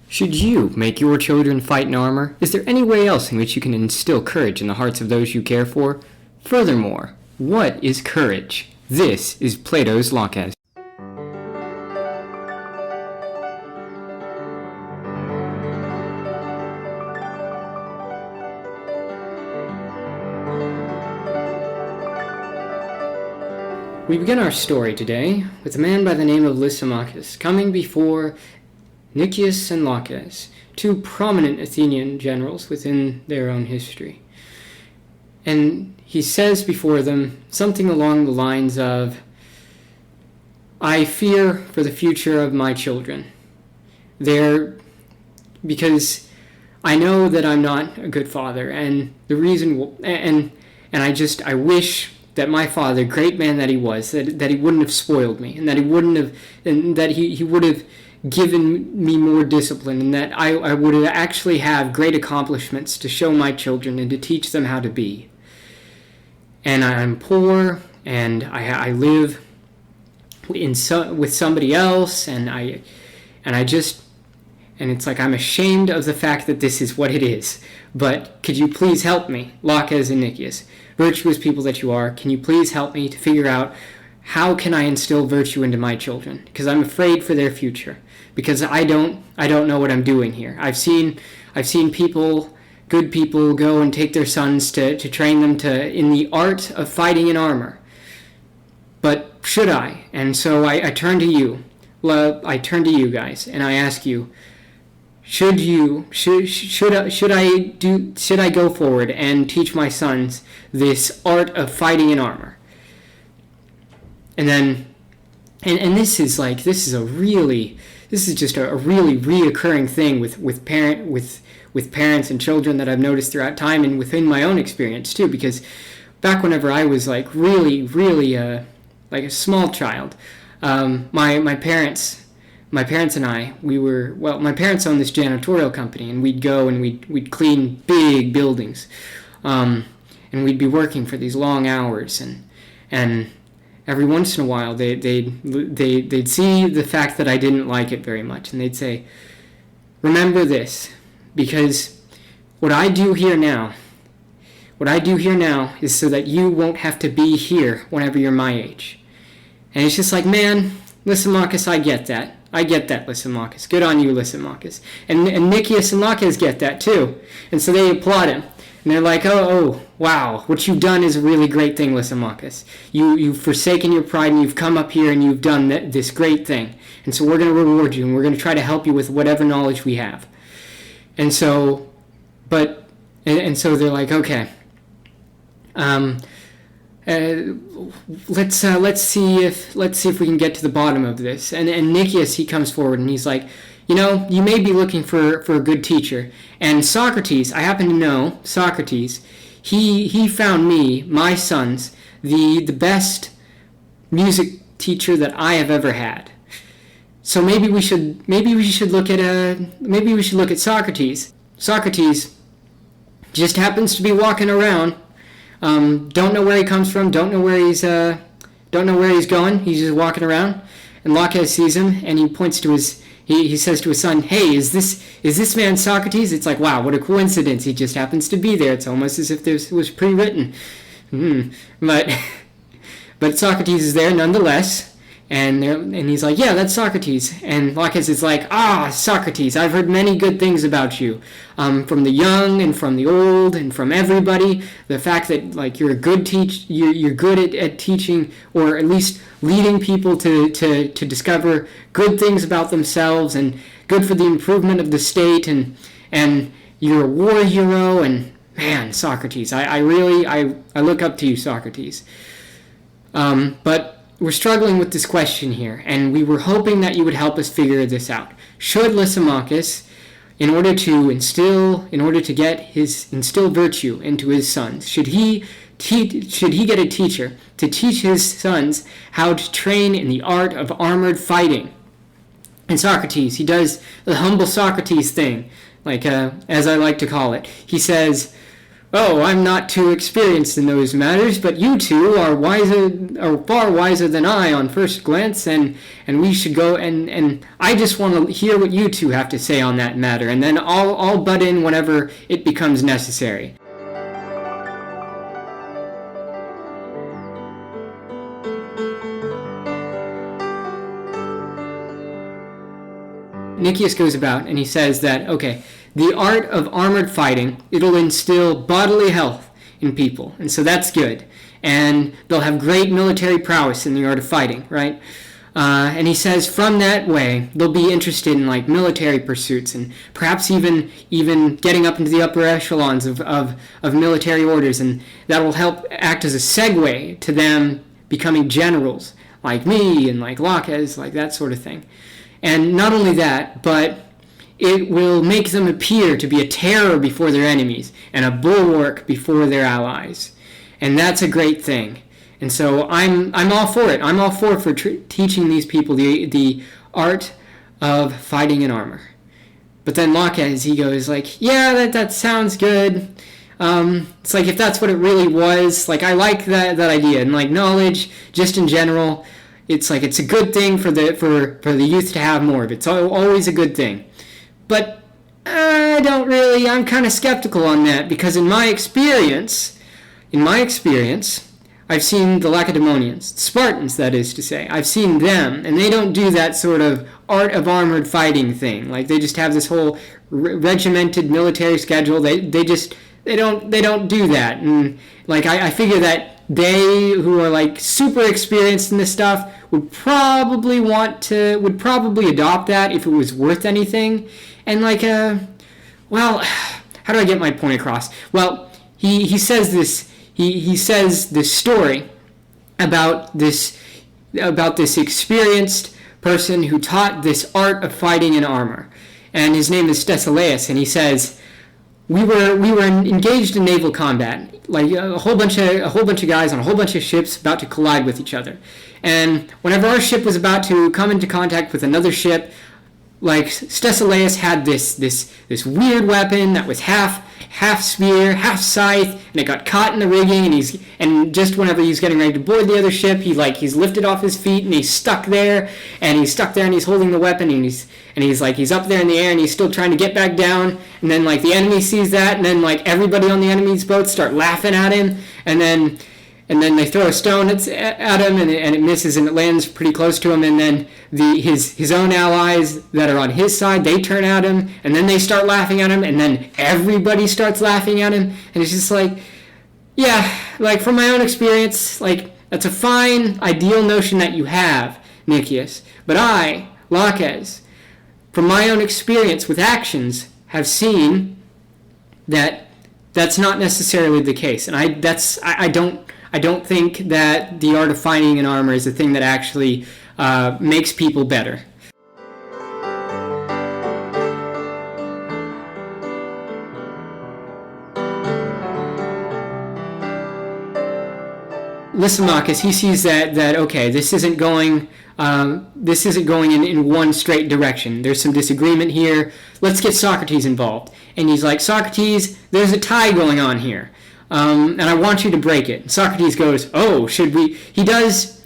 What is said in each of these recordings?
Should you make your children fight in armor? Is there any way else in which you can instill courage in the hearts of those you care for? Furthermore, what is courage? This is Plato's Laches. We begin our story today with a man by the name of Lysimachus coming before Nicias and Laches, two prominent Athenian generals within their own history. And he says before them something along the lines of, I fear for the future of my children. Because I know that I'm not a good father, and the reason, and I wish that my father, great man that he was, that he wouldn't have spoiled me, and that he would have given me more discipline, and that I would actually have great accomplishments to show my children and to teach them how to be. And I'm poor, and I live with somebody else, and it's like I'm ashamed of the fact that this is what it is. But could you please help me, Laches and Nicias, virtuous people that you are? Can you please help me to figure out how can I instill virtue into my children? Because I'm afraid for their future. Because I don't know what I'm doing here. I've seen good people, go and take their sons to train them in the art of fighting in armor. But should I? And so I turn to you. I turn to you guys, and I ask you, should I go forward and teach my sons this art of fighting in armor? And then, and this is just a really reoccurring thing with parents and children that I've noticed throughout time, and within my own experience too. Because back whenever I was really like a small child, my parents and I, my parents owned this janitorial company, and we'd go and we'd clean big buildings, and we'd be working for these long hours, and every once in a while they'd see the fact that I didn't like it very much, and they'd say, remember this, because what I do here now is so that you won't have to be here whenever you're my age. And it's just like, man, Lysimachus, I get that, Lysimachus. Good on you, Lysimachus. And Nicias and Laches get that too. And so they applaud him. And they're like, oh, wow, what you've done is a really great thing, Lysimachus. You've forsaken your pride, and you've come up here, and you've done this great thing. And so we're going to reward you, and we're going to try to help you with whatever knowledge we have. And so, so they're like, okay, let's see if we can get to the bottom of this. And Nicias, he comes forward and he's like, you may be looking for a good teacher. And Socrates, I happen to know Socrates, he found me, my sons, the best music teacher that I have ever had. So maybe we should look at Socrates. Socrates just happens to be walking around. Don't know where he comes from. Don't know where he's going. He's just walking around, and Laches sees him, and he points to he says to his son, "Hey, is this man Socrates?" It's like, wow, what a coincidence. He just happens to be there. It's almost as if this was pre-written. But Socrates is there nonetheless. And he's like, yeah, that's Socrates. And Laches is like, Socrates, I've heard many good things about you, from the young and from the old and from everybody. The fact that you're a good you're good at teaching, or at least leading people to discover good things about themselves, and good for the improvement of the state. And you're a war hero. And man, Socrates, I look up to you, Socrates. But we're struggling with this question here, and we were hoping that you would help us figure this out. Should Lysimachus, in order to instill virtue into his sons, should he get a teacher to teach his sons how to train in the art of armored fighting? And Socrates, he does the humble Socrates thing, as I like to call it. He says, "Oh, I'm not too experienced in those matters, but you two are far wiser than I on first glance, and we should go and I just want to hear what you two have to say on that matter, and then I'll butt in whenever it becomes necessary." Nicias goes about and he says that, okay, the art of armored fighting, it'll instill bodily health in people, and so that's good. And they'll have great military prowess in the art of fighting, right? And he says from that way, they'll be interested in like military pursuits and perhaps even getting up into the upper echelons of military orders, and that will help act as a segue to them becoming generals like me and like Laches, like that sort of thing. And not only that, but it will make them appear to be a terror before their enemies and a bulwark before their allies. And that's a great thing. And so I'm all for it. I'm all for teaching these people the art of fighting in armor. But then Laches, he goes like, yeah, that sounds good. It's like if that's what it really was, like I like that idea, and like knowledge just in general, it's like it's a good thing for the youth to have more of it. It's always a good thing. But I'm kind of skeptical on that, because in my experience, I've seen the Lacedaemonians, Spartans that is to say, I've seen them, and they don't do that sort of art of armored fighting thing. Like they just have this whole regimented military schedule. They don't do that. And like I figure that they who are like super experienced in this stuff would probably adopt that if it was worth anything. And like how do I get my point across? Well, he says this he says this story about this experienced person who taught this art of fighting in armor, and his name is Stesilaus, and he says, we were engaged in naval combat, like a whole bunch of guys on a whole bunch of ships about to collide with each other. And whenever our ship was about to come into contact with another ship, like Stesilaus had this weird weapon that was half spear, half scythe, and it got caught in the rigging, and just whenever he's getting ready to board the other ship, he's lifted off his feet and he's stuck there and he's holding the weapon, and he's up there in the air and he's still trying to get back down, and then like the enemy sees that, and then like everybody on the enemy's boat start laughing at him, and then they throw a stone at him, and it misses, and it lands pretty close to him, and then his own allies that are on his side, they turn at him, and then they start laughing at him, and then everybody starts laughing at him, and it's just like, yeah, like from my own experience, like that's a fine, ideal notion that you have, Nicias, but I, Laches, from my own experience with actions, have seen that that's not necessarily the case, and I don't think that the art of fighting in armor is a thing that actually makes people better. Lysimachus, he sees that okay, this isn't going in one straight direction. There's some disagreement here. Let's get Socrates involved. And he's like, Socrates, there's a tie going on here. And I want you to break it. Socrates goes, oh, should we? He does.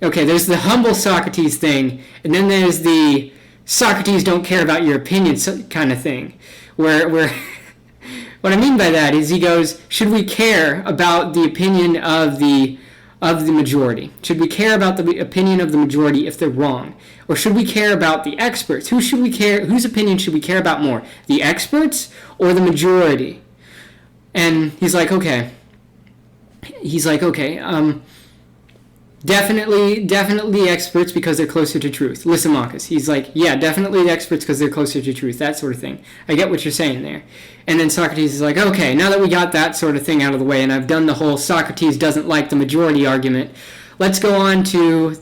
Okay, there's the humble Socrates thing, and then there's the Socrates don't care about your opinion kind of thing, where what I mean by that is he goes, should we care about the opinion of the majority? Should we care about the opinion of the majority if they're wrong? Or should we care about the experts? Whose opinion should we care about more? The experts or the majority? And he's like, okay, definitely the experts because they're closer to truth. Lysimachus, he's like, yeah, definitely the experts because they're closer to truth, that sort of thing. I get what you're saying there. And then Socrates is like, okay, now that we got that sort of thing out of the way and I've done the whole Socrates doesn't like the majority argument, let's go on to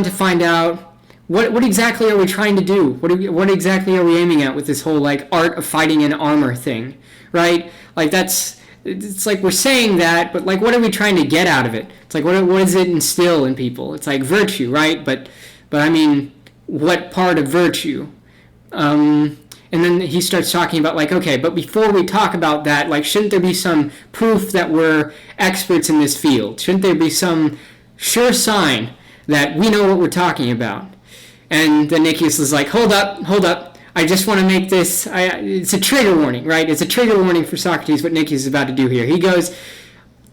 find out what exactly are we trying to do? What exactly are we aiming at with this whole like art of fighting in armor thing? Right? Like it's like we're saying that, but like what are we trying to get out of it? It's like what does it instill in people? It's like virtue, right? But I mean, what part of virtue? And then he starts talking about like, okay, but before we talk about that, like, shouldn't there be some proof that we're experts in this field? Shouldn't there be some sure sign that we know what we're talking about? And then Nicias is like, hold up. I just want to make this, it's a trigger warning, right? It's a trigger warning for Socrates, what Nicias is about to do here. He goes,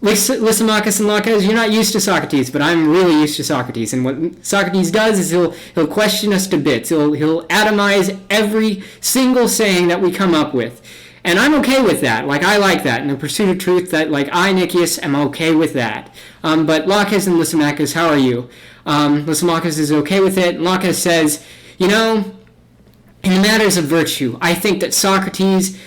Lysimachus and Laches, you're not used to Socrates, but I'm really used to Socrates. And what Socrates does is he'll question us to bits. He'll atomize every single saying that we come up with. And I'm okay with that. Like, I like that. In the pursuit of truth, that, like, I, Nicias, am okay with that. But Laches and Lysimachus, how are you? Lysimachus is okay with it. Laches says, in the matters of virtue, I think that Socrates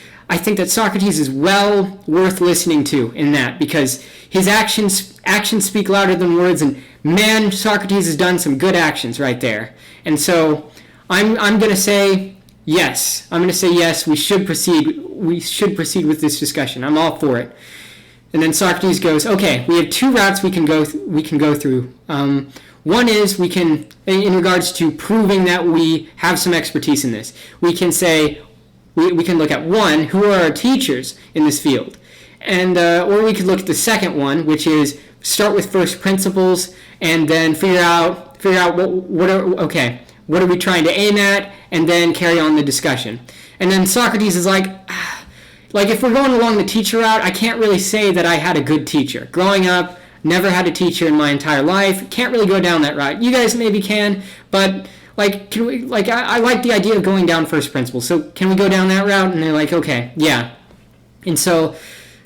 is well worth listening to in that, because his actions speak louder than words, and man, Socrates has done some good actions right there. And so I'm going to say yes. I'm going to say yes. We should proceed with this discussion. I'm all for it. And then Socrates goes, okay, we have two routes we can go through. One is we can, in regards to proving that we have some expertise in this, we can say, we can look at one, who are our teachers in this field, and or we could look at the second one, which is start with first principles and then figure out what are we trying to aim at, and then carry on the discussion. And then Socrates is like if we're going along the teacher route, I can't really say that I had a good teacher growing up. Never had a teacher in my entire life. Can't really go down that route. You guys maybe can, but I like the idea of going down first principles. So can we go down that route? And they're like, okay, yeah. And so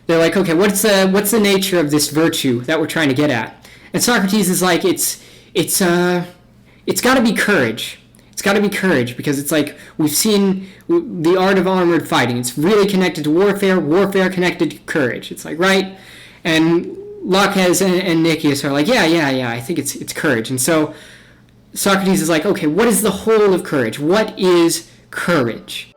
they're like, okay, what's the nature of this virtue that we're trying to get at? And Socrates is like, it's got to be courage. It's got to be courage, because it's like we've seen the art of armored fighting. It's really connected to warfare connected to courage. It's like, right? And Laches and Nicias are like, yeah, I think it's courage. And so Socrates is like, okay, what is the whole of courage? What is courage?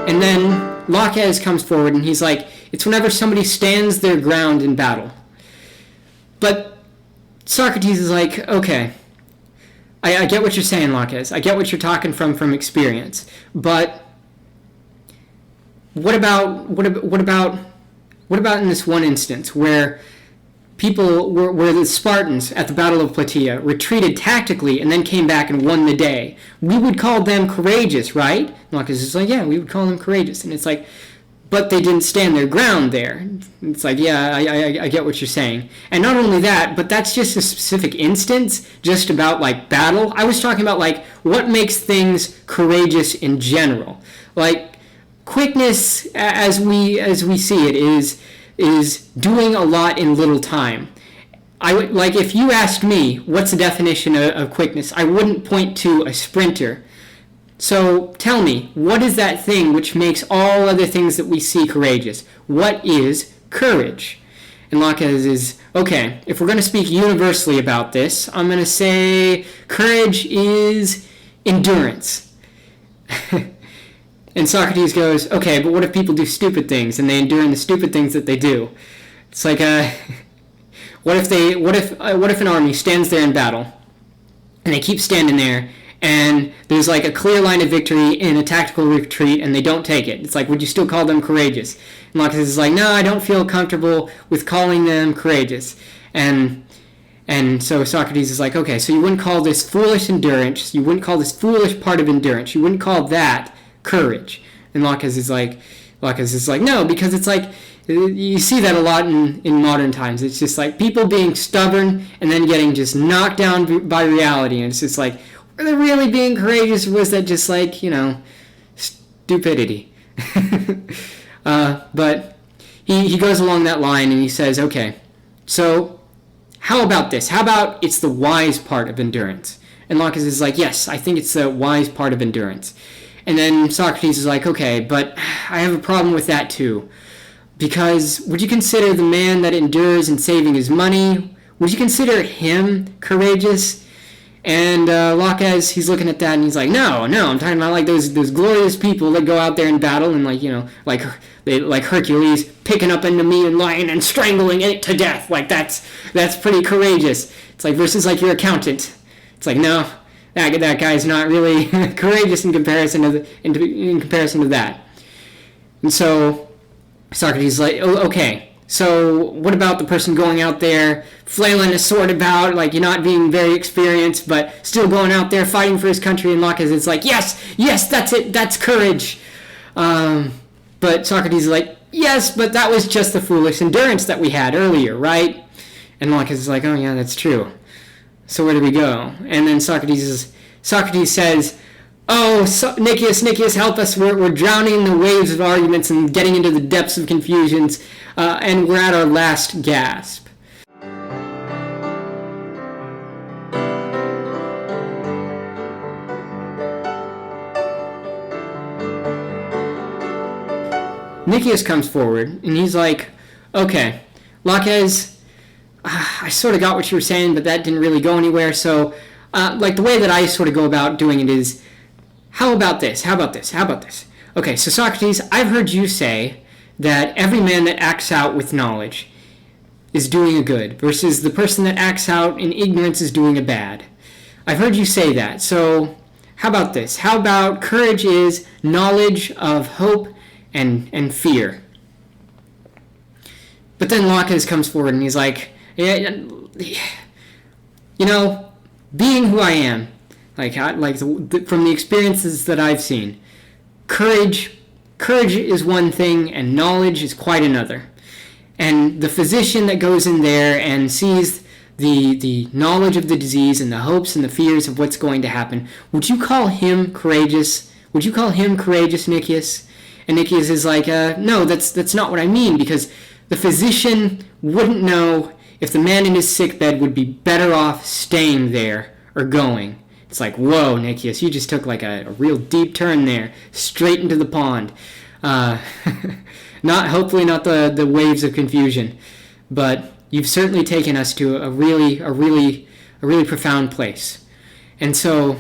And then Laches comes forward and he's like, it's whenever somebody stands their ground in battle. But Socrates is like, okay, I get what you're saying, Laches. I get what you're talking from experience. But what about in this one instance where where the Spartans at the Battle of Plataea retreated tactically and then came back and won the day? We would call them courageous, right? And Laches is like, yeah, we would call them courageous. And it's like, but they didn't stand their ground there. It's like, yeah, I get what you're saying. And not only that, but that's just a specific instance, just about like battle. I was talking about like what makes things courageous in general. Like quickness, as we see it, is doing a lot in little time. I would, like, if you asked me what's the definition of quickness, I wouldn't point to a sprinter. So tell me, what is that thing which makes all other things that we see courageous? What is courage? And Laches is, okay, if we're going to speak universally about this, I'm going to say courage is endurance. And Socrates goes, okay, but what if people do stupid things and they endure in the stupid things that they do? It's like, what if an army stands there in battle and they keep standing there, and there's like a clear line of victory in a tactical retreat, and they don't take it? It's like, would you still call them courageous? And Laches is like, no, I don't feel comfortable with calling them courageous. And so Socrates is like, okay, so you wouldn't call this foolish endurance, you wouldn't call this foolish part of endurance, you wouldn't call that courage. And Laches is like, no, because it's like, you see that a lot in modern times. It's just like people being stubborn and then getting just knocked down by reality, and it's just like, were they really being courageous, or was that just like, stupidity? But he goes along that line and he says, okay, so how about this? How about it's the wise part of endurance? And Laches is like, yes, I think it's the wise part of endurance. And then Socrates is like, okay, but I have a problem with that too. Because would you consider the man that endures in saving his money, would you consider him courageous? And Laches, he's looking at that and he's like, no, I'm talking about like those glorious people that go out there in battle and like Hercules picking up an enemy lion and strangling it to death. Like that's pretty courageous. It's like versus like your accountant. It's like no, that guy's not really courageous in comparison to that. And so Socrates is like, oh, okay. So what about the person going out there flailing his sword about, like you're not being very experienced, but still going out there fighting for his country? And Laches is like, yes, that's it, that's courage. But Socrates is like, yes, but that was just the foolish endurance that we had earlier, right? And Laches is like, oh yeah, that's true. So where do we go? And then Socrates says, oh, Nicias, help us. We're drowning in the waves of arguments and getting into the depths of confusions, and we're at our last gasp. Nicias comes forward, and he's like, okay, Laches, I sort of got what you were saying, but that didn't really go anywhere, so like the way that I sort of go about doing it is, how about this? Okay, so Socrates, I've heard you say that every man that acts out with knowledge is doing a good, versus the person that acts out in ignorance is doing a bad. I've heard you say that, so how about this? How about courage is knowledge of hope and fear? But then Laches comes forward and he's like, yeah, you know, being who I am, from the experiences that I've seen, courage is one thing and knowledge is quite another. And the physician that goes in there and sees the knowledge of the disease and the hopes and the fears of what's going to happen, would you call him courageous? Would you call him courageous, Nicias? And Nicias is like, no, that's not what I mean, because the physician wouldn't know if the man in his sickbed would be better off staying there or going. It's like, whoa, Nicias, you just took like a real deep turn there, straight into the pond. Hopefully not the waves of confusion, but you've certainly taken us to a really profound place. And so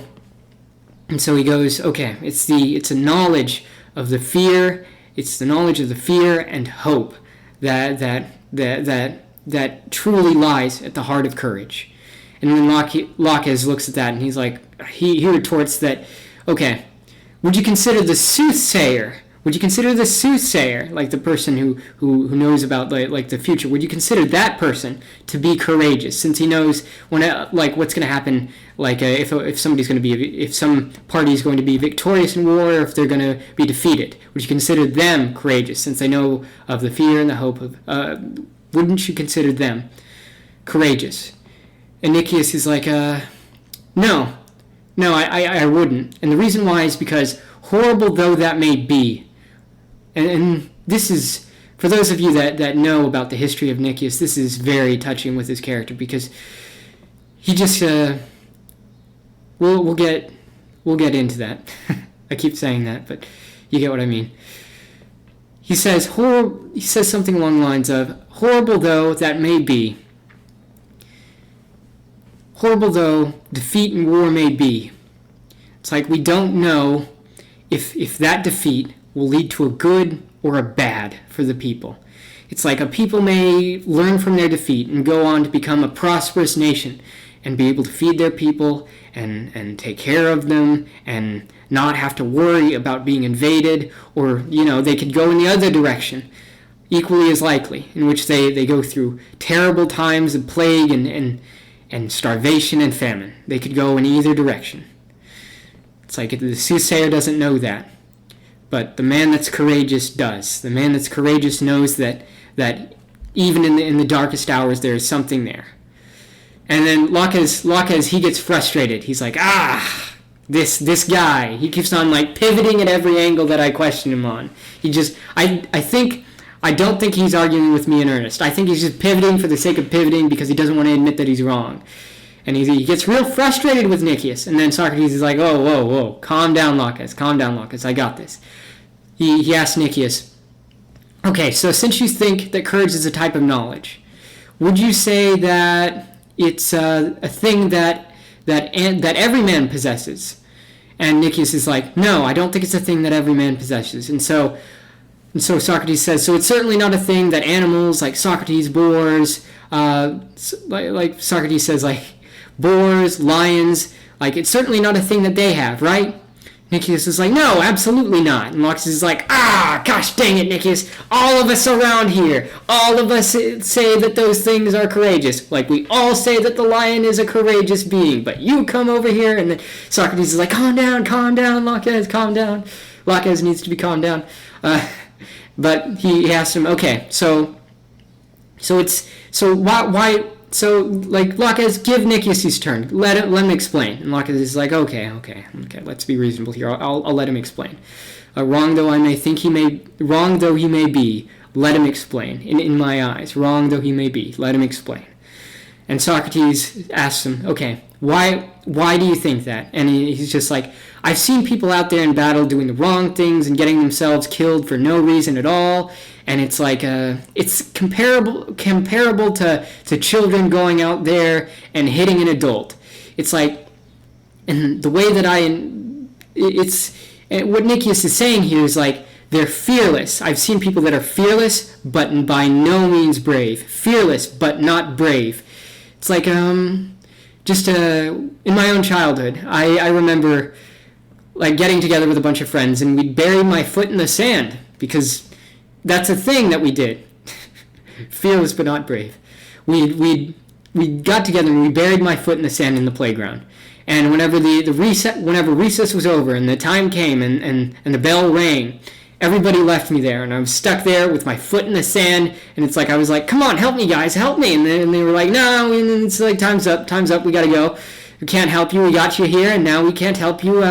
he goes, okay, it's a knowledge of the fear, it's the knowledge of the fear and hope that truly lies at the heart of courage. And then Laches looks at that and he's like, he retorts that, okay, would you consider the soothsayer, like the person who knows about like the future, would you consider that person to be courageous, since he knows what's going to happen, if some party is going to be victorious in war, or if they're going to be defeated? Would you consider them courageous, since they know of the fear and the hope of? Wouldn't you consider them courageous? And Nicias is like, no, I wouldn't. And the reason why is because, horrible though that may be, and this is, for those of you that know about the history of Nicias, this is very touching with his character, because he just, we'll get into that. I keep saying that, but you get what I mean. He says something along the lines of, horrible though that may be, horrible though defeat in war may be, it's like we don't know if that defeat will lead to a good or a bad for the people. It's like a people may learn from their defeat and go on to become a prosperous nation and be able to feed their people and take care of them and not have to worry about being invaded, or they could go in the other direction, equally as likely, in which they go through terrible times of plague and starvation and famine. They could go in either direction. It's like the soothsayer doesn't know that, but the man that's courageous does. The man that's courageous knows that even in the darkest hours there is something there. And then Laches, he gets frustrated. He's like, this guy, he keeps on like pivoting at every angle that I question him on. I don't think he's arguing with me in earnest. I think he's just pivoting for the sake of pivoting because he doesn't want to admit that he's wrong. And he gets real frustrated with Nicias. And then Socrates is like, whoa, calm down, Laches, I got this. He asks Nicias, okay, so since you think that courage is a type of knowledge, would you say that it's a thing that that every man possesses. And Nicias is like, no, I don't think it's a thing that every man possesses. And so Socrates says, so it's certainly not a thing that animals like Socrates, boars, like Socrates says, like boars, lions, like it's certainly not a thing that they have, right? Nicias is like, no, absolutely not. And Laches is like, gosh dang it, Nicias, all of us around here, all of us say that those things are courageous. Like, we all say that the lion is a courageous being, but you come over here, and then Socrates is like, calm down, Laches, calm down. Laches needs to be calmed down. But he asked him, okay, like, Laches, give Nicias his turn. Let him explain. And Laches is like, okay, let's be reasonable here. I'll let him explain. Wrong though he may be, let him explain. In my eyes, wrong though he may be, let him explain. And Socrates asks him, okay, why do you think that? And he's just like, I've seen people out there in battle doing the wrong things and getting themselves killed for no reason at all. And it's like it's comparable to children going out there and hitting an adult. It's like, and the way that what Nicias is saying here is like, they're fearless. I've seen people that are fearless, but by no means brave. Fearless, but not brave. It's like, in my own childhood, I remember like getting together with a bunch of friends and we'd bury my foot in the sand because that's a thing that we did. Fearless but not brave. We got together and we buried my foot in the sand in the playground. And whenever whenever recess was over and the time came and the bell rang, everybody left me there and I was stuck there with my foot in the sand. And it's like, I was like, come on, help me guys, help me. And they were like, no, and it's like, time's up, we gotta go. We can't help you, we got you here and now we can't help you,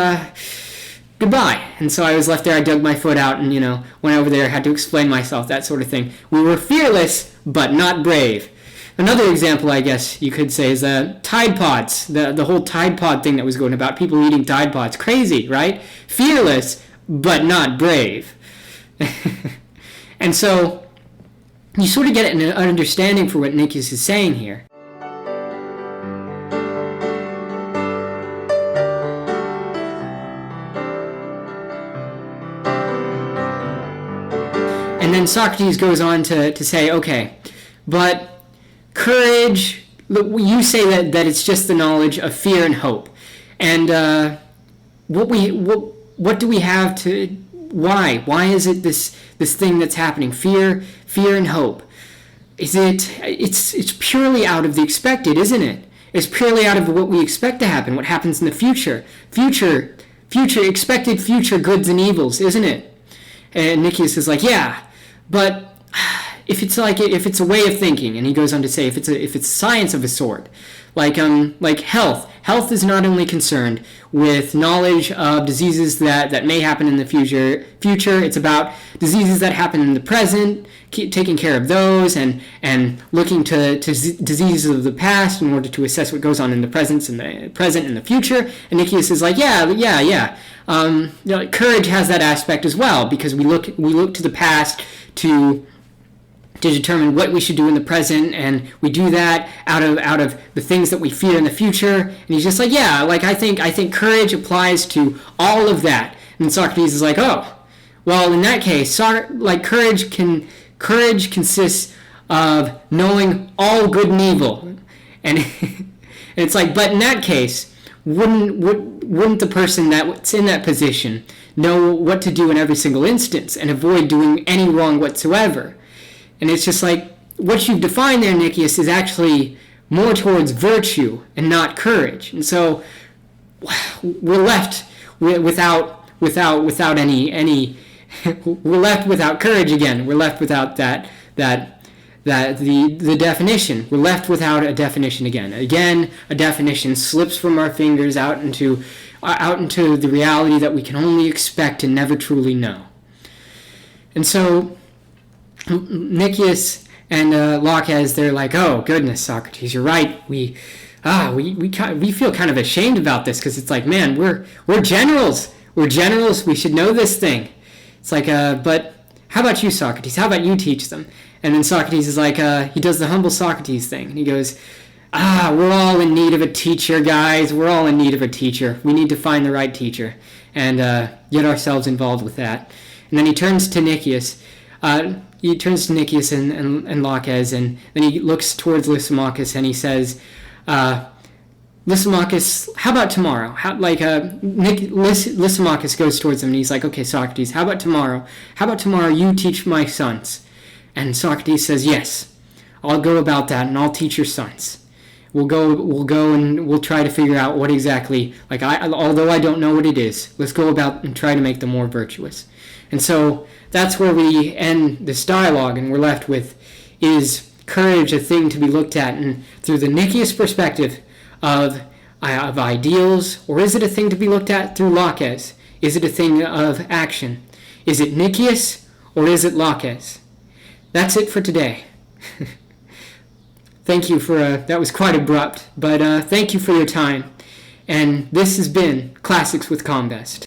goodbye. And so I was left there, I dug my foot out and, went over there, had to explain myself, that sort of thing. We were fearless, but not brave. Another example, I guess you could say, is Tide Pods, the whole Tide Pod thing that was going about, people eating Tide Pods. Crazy, right? Fearless, but not brave. And so you sort of get an understanding for what Nicias is saying here. And then Socrates goes on to say, okay, but courage, you say that it's just the knowledge of fear and hope. And what do we have to, why? Why is it this thing that's happening? Fear and hope. It's purely out of the expected, isn't it? It's purely out of what we expect to happen, what happens in the future. Expected future goods and evils, isn't it? And Nicias is like, yeah, but if it's a way of thinking, and he goes on to say, if it's science of a sort, like health is not only concerned with knowledge of diseases that may happen in the future. It's about diseases that happen in the present, taking care of those, and looking to diseases of the past in order to assess what goes on in the present and the future. And Nicias is like, yeah. Courage has that aspect as well, because we look to the past to determine what we should do in the present, and we do that out of the things that we fear in the future. And he's just like, yeah, like I think courage applies to all of that. And Socrates is like, oh, well, in that case, courage consists of knowing all good and evil. And it's like, but in that case, wouldn't the person that's in that position know what to do in every single instance and avoid doing any wrong whatsoever? And it's just like, what you've defined there, Nicias, is actually more towards virtue and not courage. And so we're left without any we're left without courage again. We're left without the definition. We're left without a definition again. Again, a definition slips from our fingers out into the reality that we can only expect and never truly know. And so Nicias and Laches, they're like, oh goodness, Socrates, you're right. We feel kind of ashamed about this, because it's like, man, we're generals. We're generals. We should know this thing. It's like, but how about you, Socrates? How about you teach them? And then Socrates is like, he does the humble Socrates thing. And he goes, We're all in need of a teacher, guys. We're all in need of a teacher. We need to find the right teacher and get ourselves involved with that. And then he turns to Nicias. And Laches, and then he looks towards Lysimachus and he says, Lysimachus, how about tomorrow? Lysimachus goes towards him and he's like, okay, Socrates, how about tomorrow? How about tomorrow you teach my sons? And Socrates says, yes, I'll go about that and I'll teach your sons. We'll go and we'll try to figure out what exactly, although I don't know what it is, let's go about and try to make them more virtuous. And so that's where we end this dialogue, and we're left with, is courage a thing to be looked at and through the Nicias perspective of ideals, or is it a thing to be looked at through Laches? Is it a thing of action? Is it Nicias or is it Laches? That's it for today. Thank you for, that was quite abrupt, but thank you for your time. And this has been Classics with Combest.